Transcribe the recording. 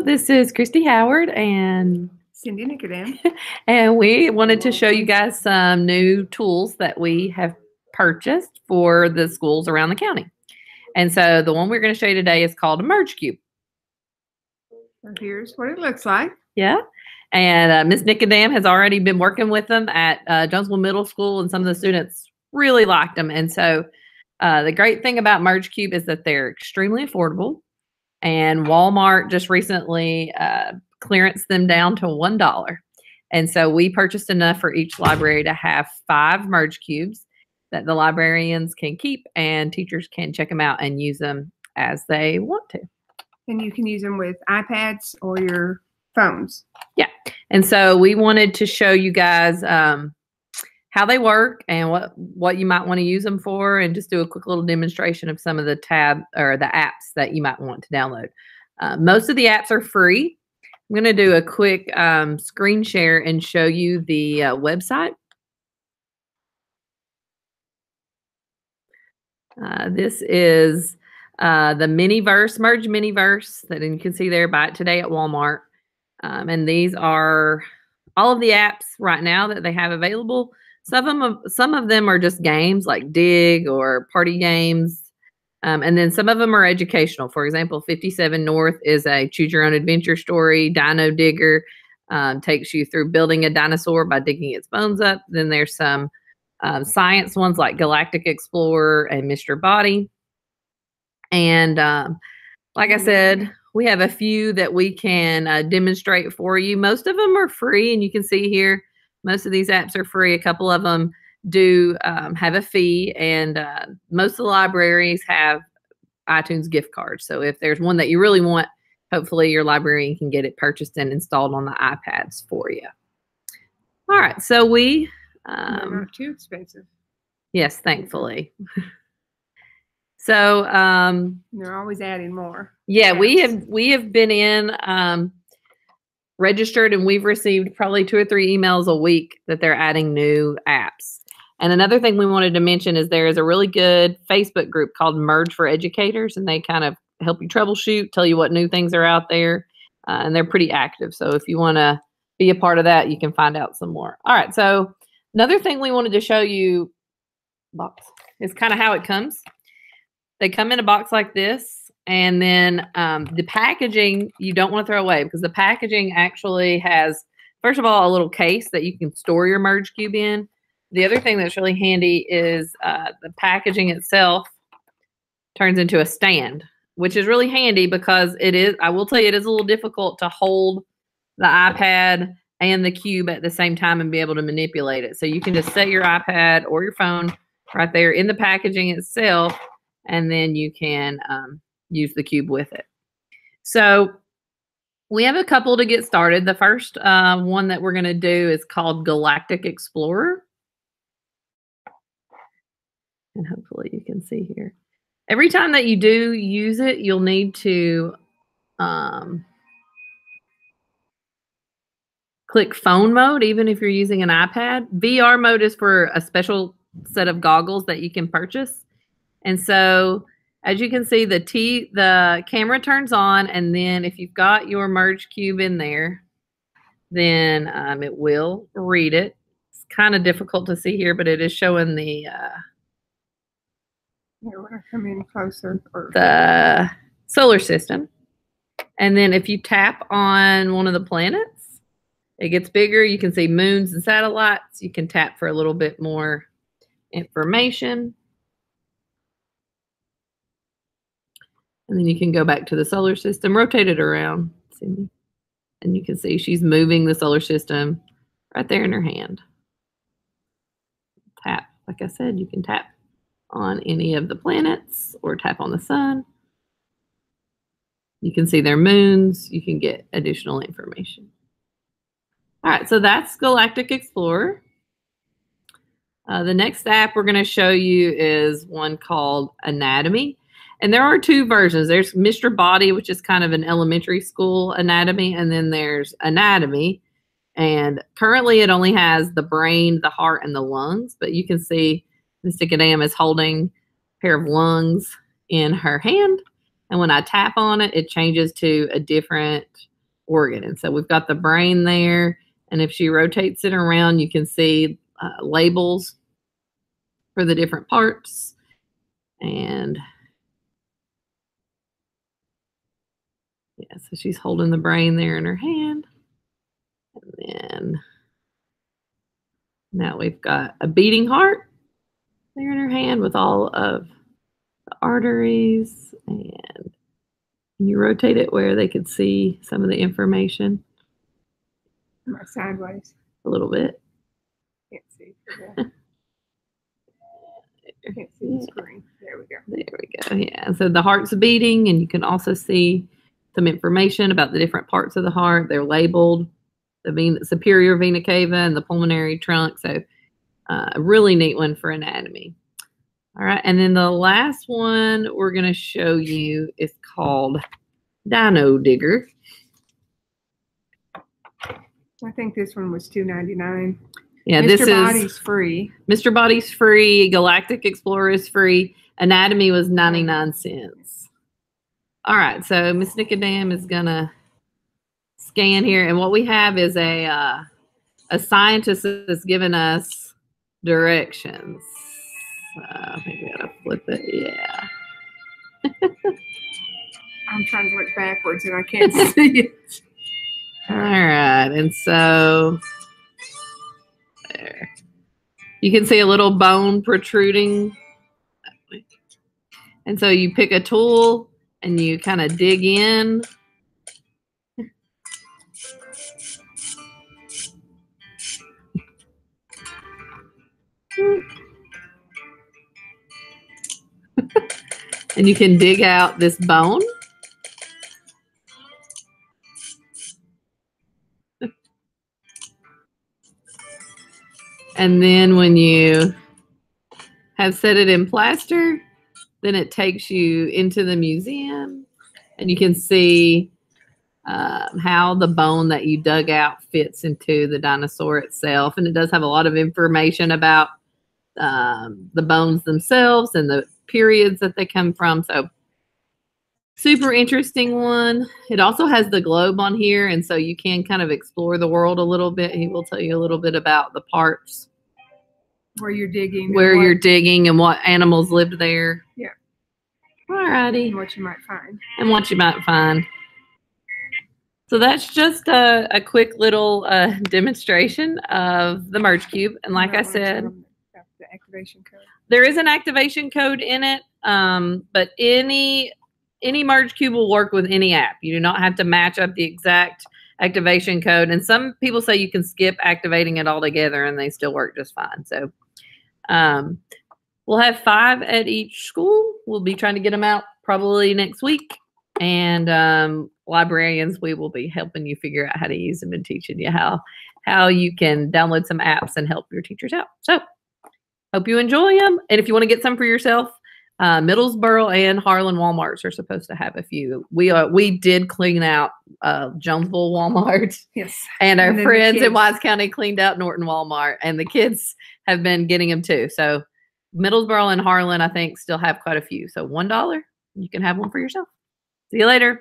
this is Christy Howard and Cindy Nicodem. and we wanted to show you guys some new tools that we have purchased for the schools around the county. And so the one we're going to show you today is called a Merge Cube. Here's what it looks like. Yeah. And Miss Nicodem has already been working with them at Jonesville Middle School, and some of the students really liked them. And so the great thing about Merge Cube is that they're extremely affordable. And Walmart just recently clearanced them down to $1. And so we purchased enough for each library to have 5 Merge Cubes that the librarians can keep, and teachers can check them out and use them as they want to. And you can use them with iPads or your phones. Yeah. And so we wanted to show you guys how they work and what you might want to use them for, and just do a quick little demonstration of some of the apps that you might want to download. Most of the apps are free. I'm going to do a quick screen share and show you the website. This is the Miniverse, Merge Miniverse, that you can see there. Buy it today at Walmart. And these are all of the apps right now that they have available. Some of them are just games like Dig or party games. And then some of them are educational. For example, 57 North is a choose your own adventure story. Dino Digger takes you through building a dinosaur by digging its bones up. Then there's some science ones like Galactic Explorer and Mr. Body. And like I said, we have a few that we can demonstrate for you. Most of them are free, and you can see here, most of these apps are free. A couple of them do have a fee, and most of the libraries have iTunes gift cards. So if there's one that you really want, hopefully your librarian can get it purchased and installed on the iPads for you. All right, so we... they're not too expensive. Yes, thankfully. So they're always adding more. Yeah, apps. we have been in registered, and we've received probably 2 or 3 emails a week that they're adding new apps. And another thing we wanted to mention is there is a really good Facebook group called Merge for Educators, and they kind of help you troubleshoot, tell you what new things are out there, and they're pretty active. So if you want to be a part of that, you can find out some more. All right, so another thing we wanted to show you is kind of how it comes. They come in a box like this, and then the packaging you don't want to throw away, because the packaging actually has, first of all, a little case that you can store your Merge Cube in. The other thing that's really handy is the packaging itself turns into a stand, which is really handy because it is, I will tell you, it is a little difficult to hold the iPad and the cube at the same time and be able to manipulate it. So you can just set your iPad or your phone right there in the packaging itself, and then you can use the cube with it. So we have a couple to get started. The first one that we're going to do is called Galactic Explorer. And hopefully you can see here. Every time that you do use it, you'll need to click phone mode, even if you're using an iPad. VR mode is for a special set of goggles that you can purchase. And so, as you can see, the camera turns on, and then if you've got your Merge Cube in there, then it will read it. It's kind of difficult to see here, but it is showing the when I come in closer, the solar system. And then if you tap on one of the planets, it gets bigger. You can see moons and satellites. You can tap for a little bit more information. And then you can go back to the solar system, rotate it around, and you can see she's moving the solar system right there in her hand. Tap, like I said, you can tap on any of the planets or tap on the sun. You can see their moons. You can get additional information. All right, so that's Galactic Explorer. The next app we're going to show you is one called Anatomy. And there are 2 versions. There's Mr. Body, which is kind of an elementary school anatomy, and then there's Anatomy. And currently it only has the brain, the heart, and the lungs. But you can see Miss Nicodem is holding a pair of lungs in her hand. And when I tap on it, it changes to a different organ. And so we've got the brain there. And if she rotates it around, you can see labels for the different parts. And yeah, so she's holding the brain there in her hand. And then now we've got a beating heart there in her hand with all of the arteries. And you rotate it where they could see some of the information. Sideways. A little bit. Can't see. Can't see the screen. There we go. There we go. Yeah. So the heart's beating, and you can also see some information about the different parts of the heart. They're labeled, the superior vena cava and the pulmonary trunk. So a really neat one for anatomy. All right. And then the last one we're going to show you is called Dino Digger. I think this one was $2.99. Yeah, Mr. this Body's is free. Mr. Body's free. Galactic Explorer is free. Anatomy was 99 cents. All right, so Miss Nicodem is gonna scan here, and what we have is a scientist that's given us directions. I think we gotta flip it. Yeah. I'm trying to look backwards and I can't see it. All right, and so there. You can see a little bone protruding. And so you pick a tool and you kind of dig in. And you can dig out this bone. And then when you have set it in plaster, then it takes you into the museum, and you can see how the bone that you dug out fits into the dinosaur itself. And it does have a lot of information about the bones themselves and the periods that they come from. So super interesting one. It also has the globe on here, and so you can kind of explore the world a little bit. He will tell you a little bit about the parts. Where you're digging. Where you're digging and what animals lived there. Yeah. All righty. And what you might find. And what you might find. So that's just a quick little demonstration of the Merge Cube. And like I said, the activation code. There is an activation code in it, but any Merge Cube will work with any app. You do not have to match up the exact activation code. And some people say you can skip activating it altogether and they still work just fine. So we'll have 5 at each school. We'll be trying to get them out probably next week. And librarians, we will be helping you figure out how to use them and teaching you how you can download some apps and help your teachers out. So hope you enjoy them. And if you want to get some for yourself, Middlesboro and Harlan Walmarts are supposed to have a few. We did clean out Jonesville Walmart. Yes. And our friends in Wise County cleaned out Norton Walmart. And the kids have been getting them too. So Middlesboro and Harlan, I think, still have quite a few. So $1, you can have one for yourself. See you later.